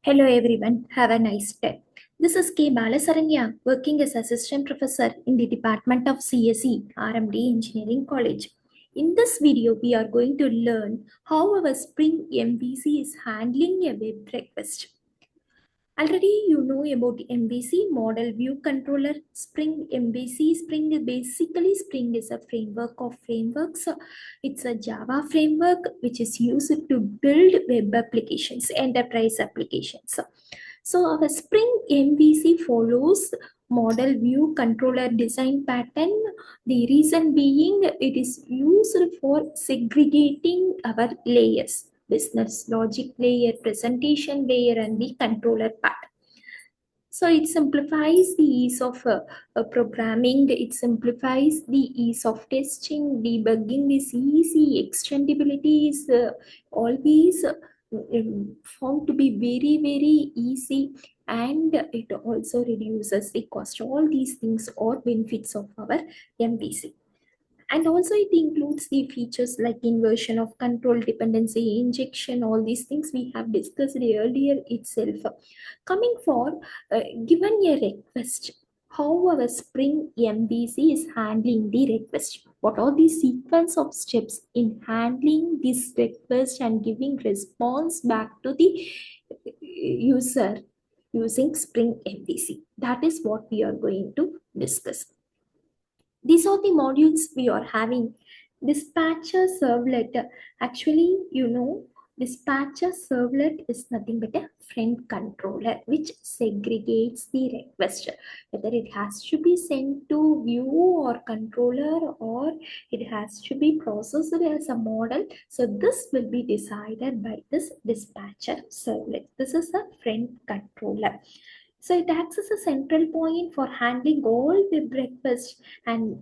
Hello everyone, have a nice day. This is K.Balasaranya, working as Assistant Professor in the Department of CSE, RMD Engineering College. In this video, we are going to learn how our Spring MVC is handling a web request. Already you know about MVC, Model View Controller, Spring MVC. Spring is a framework of frameworks. It's a Java framework which is used to build web applications, enterprise applications. So our Spring MVC follows Model View Controller design pattern. The reason being it is used for segregating our layers. Business logic layer, presentation layer, and the controller part. So it simplifies the ease of programming, it simplifies the ease of testing, debugging is easy, extendability is always found to be very, very easy, and it also reduces the cost. All these things are benefits of our MVC. And also it includes the features like inversion of control, dependency injection, all these things we have discussed earlier itself. Coming for given a request, how our Spring MVC is handling the request. What are the sequence of steps in handling this request and giving response back to the user using Spring MVC? That is what we are going to discuss. These are the modules we are having. Dispatcher servlet. Actually, dispatcher servlet is nothing but a friend controller which segregates the request, whether it has to be sent to view or controller or it has to be processed as a model. So this will be decided by this dispatcher servlet. This is a friend controller. So it acts as a central point for handling all web requests and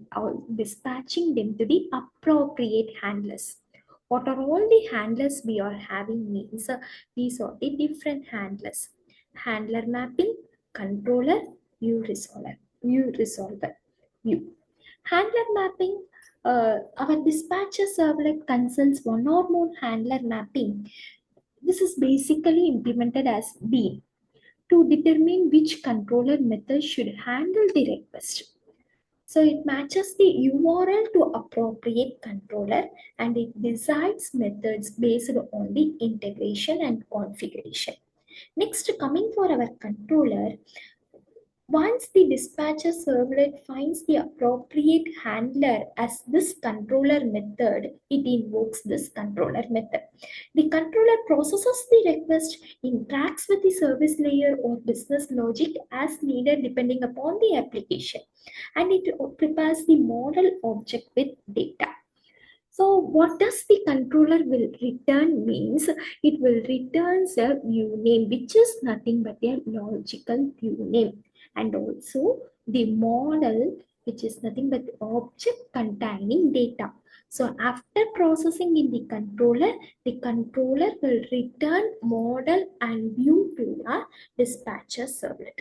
dispatching them to the appropriate handlers. What are all the handlers we are having means these are the different handlers. Handler mapping, controller, view resolver, view. Handler mapping, our dispatcher servlet concerns one or more handler mapping. This is basically implemented as beam to determine which controller method should handle the request. So it matches the URL to appropriate controller and it decides methods based on the integration and configuration. Next, coming for our controller, once the dispatcher servlet finds the appropriate handler as this controller method, it invokes this controller method. The controller processes the request, interacts with the service layer or business logic as needed depending upon the application, and it prepares the model object with data. So what does the controller will return means it will return a view name which is nothing but a logical view name, and also the model which is nothing but object containing data. So after processing in the controller will return model and view to a dispatcher servlet.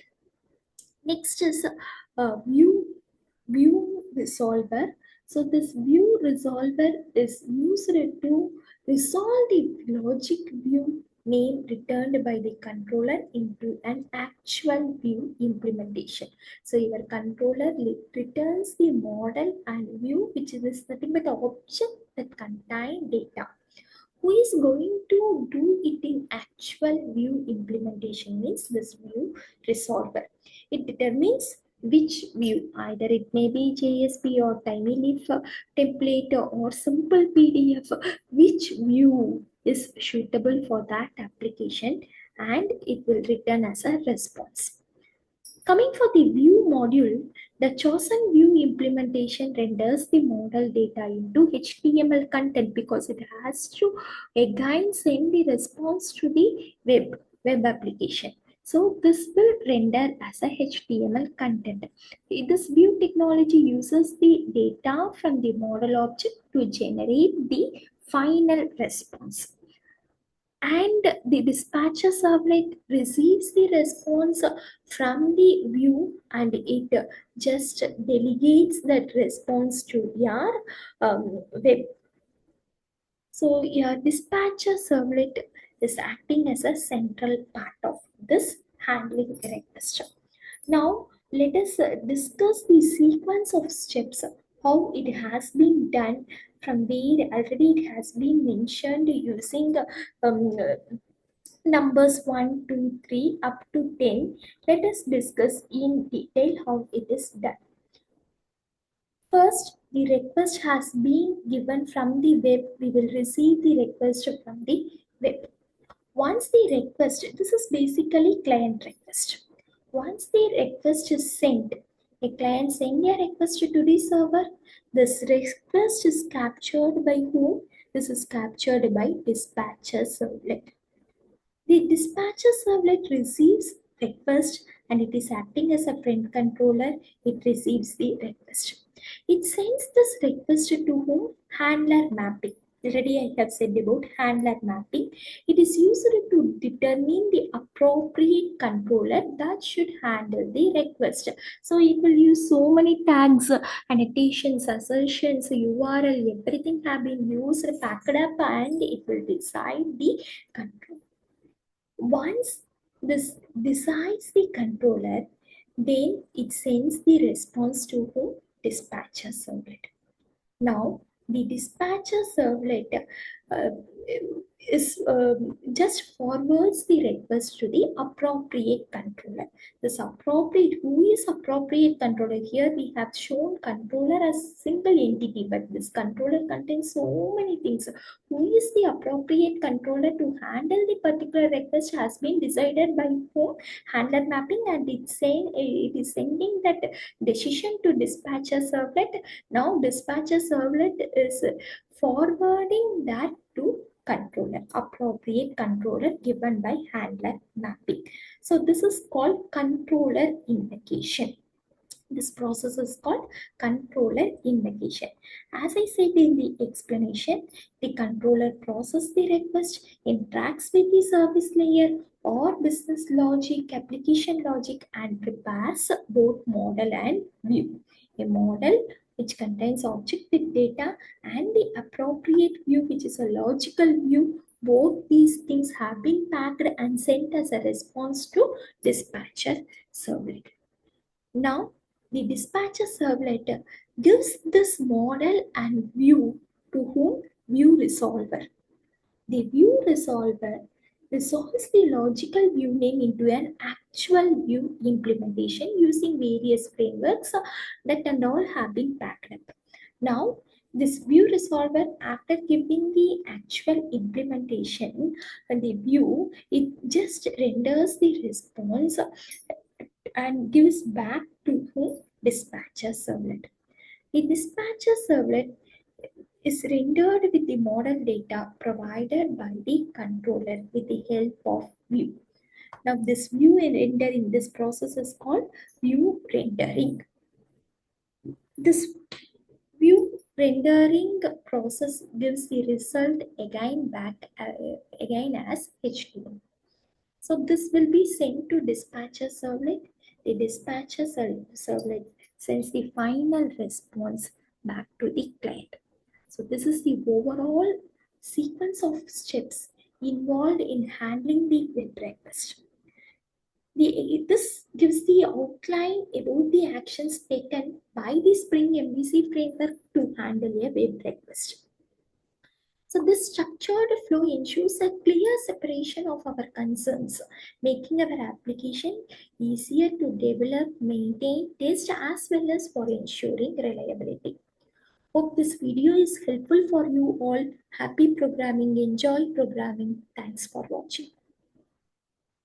Next is view resolver. So this view resolver is used to resolve the logic view name returned by the controller into an actual view implementation. So your controller returns the model and view which is nothing but object that contain data. Who is going to do it in actual view implementation means this view resolver. It determines which view, either it may be JSP or TinyLeaf template or simple PDF, which view is suitable for that application, and it will return as a response. Coming for the view module, the chosen view implementation renders the model data into HTML content because it has to again send the response to the web application. So this will render as a HTML content. This view technology uses the data from the model object to generate the final response. And the dispatcher servlet receives the response from the view and it just delegates that response to your web. So your dispatcher servlet is acting as a central part of this handling request. Now, let us discuss the sequence of steps, how it has been done from where already it has been mentioned using um, numbers 1, 2, 3 up to 10. Let us discuss in detail how it is done. First, the request has been given from the web. We will receive the request from the web. Once the request, this is basically client request. Once the request is sent, a client send a request to the server. This request is captured by whom? This is captured by dispatcher servlet. The dispatcher servlet receives request and it is acting as a friend controller. It receives the request. It sends this request to whom? Handler mapping. Already I have said about handler mapping. It is used to determine the appropriate controller that should handle the request. So it will use so many tags, annotations, assertions, URL, everything have been used, packed up, and it will decide the control. Once this decides the controller, then it sends the response to who? Dispatcher servlet. Now, the dispatcher servlet uh, is just forwards the request to the appropriate controller. This appropriate, who is appropriate controller? Here we have shown controller as single entity, but this controller contains so many things. Who is the appropriate controller to handle the particular request has been decided by whom? Handler mapping, and it's saying it is sending that decision to dispatcher servlet. Now dispatcher servlet is forwarding that to controller, appropriate controller given by handler mapping. So this is called controller invocation. This process is called controller invocation. As I said in the explanation, the controller processes the request, interacts with the service layer or business logic, application logic, and prepares both model and view. A model which contains object with data and the appropriate view which is a logical view. Both these things have been packed and sent as a response to dispatcher servlet. Now, the dispatcher servlet gives this model and view to whom? View resolver. The view resolver resolves the logical view name into an actual view implementation using various frameworks that and all have been packed up. Now, this view resolver, after giving the actual implementation and the view, it just renders the response and gives back to whom? Dispatcher servlet. The dispatcher servlet is rendered with the model data provided by the controller with the help of view. Now this view rendering, this process is called view rendering. This view rendering process gives the result again back again as HTML. So this will be sent to dispatcher servlet. The dispatcher servlet sends the final response back to the client. So this is the overall sequence of steps involved in handling the web request. This gives the outline about the actions taken by the Spring MVC Framework to handle a web request. So this structured flow ensures a clear separation of our concerns, making our application easier to develop, maintain, test as well as for ensuring reliability. Hope this video is helpful for you all. Happy programming, enjoy programming. Thanks for watching.